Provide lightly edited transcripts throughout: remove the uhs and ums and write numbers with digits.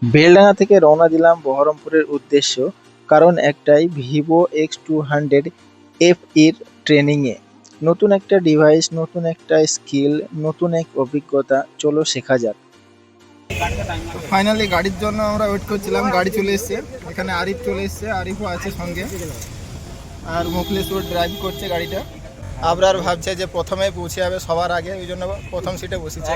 বেলডাঙা থেকে রওনা দিলাম বহরমপুরের উদ্দেশ্য। কারণ একটাই, ভিভো X200 FE র ট্রেনিংয়ে। নতুন একটা ডিভাইস, নতুন একটা স্কিল, নতুন এক অভিজ্ঞতা। চলো শেখা যাক। ফাইনালি গাড়ির জন্য আমরা ওয়েট করছিলাম, গাড়ি চলে এসেছে। এখানে আরিফ চলে এসেছে, আরিফও আছে সঙ্গে, আর মুখলেশ্বর ড্রাইভ করছে গাড়িটা। আবরার ভাবছে যে প্রথমে পৌঁছে যাবে সবার আগে, ওই জন্য প্রথম সিটে বসেছে।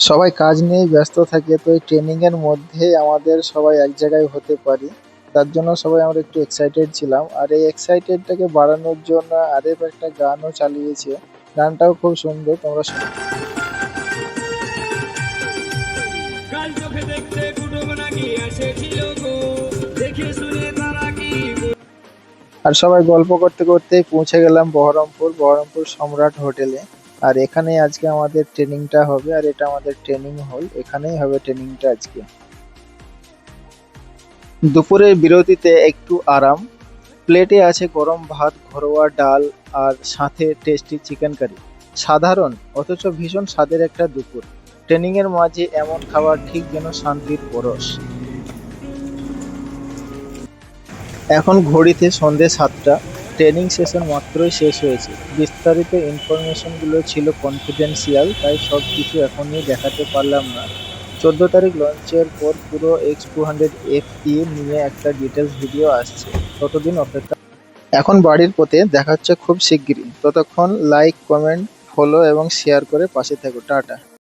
সবাই কাজ নিয়ে ব্যস্ত থাকে, তো এই ট্রেনিং এর মধ্যে আমাদের সবাই এক জায়গায় হতে পারি, তার জন্য সবাই আমরা একটু এক্সাইটেড ছিলাম। আর এই এক্সাইটেডটাকে বাড়ানোর জন্য আরিফ একটা গানও চালিয়েছে। গানটাও খুব সুন্দর, তোমরা শোনো। কাল চোখে দেখতে কুটুম নাকি এসেছিল গো, দেখে শুনে তারা কি আর সবাই গল্প করতে করতে পৌঁছে গেলাম বহরমপুর সম্রাট হোটেলে। আর এখানেই আজকে আমাদের ট্রেনিংটা হবে, আর এটা আমাদের ট্রেনিং হল, এখানেই হবে ট্রেনিংটা আজকে। দুপুরের বিরতিতে একটু আরাম। প্লেটে আছে গরম ভাত, ঘরোয়া ডাল, আর সাথে টেস্টি চিকেন কারি। সাধারণ অথচ ভীষণ স্বাদের একটা দুপুর। ট্রেনিং এর মাঝে এমন খাবার ঠিক যেন শান্তির পরশ। এখন ঘড়িতে সন্ধে 7টা। ট্রেনিং সেশন মাত্রই শেষ হয়েছে। বিস্তারিত ইনফরমেশনগুলো ছিল কনফিডেন্সিয়াল, তাই সব কিছু এখনই দেখাতে পারলাম না। 14 তারিখ লঞ্চের পর পুরো X200 FE নিয়ে একটা ডিটেলস ভিডিও আসছে, ততদিন অপেক্ষা। এখন বাড়ির পথে, দেখা হচ্ছে খুব শিগগিরই। ততক্ষণ লাইক, কমেন্ট, ফলো এবং শেয়ার করে পাশে থেকো। টাটা।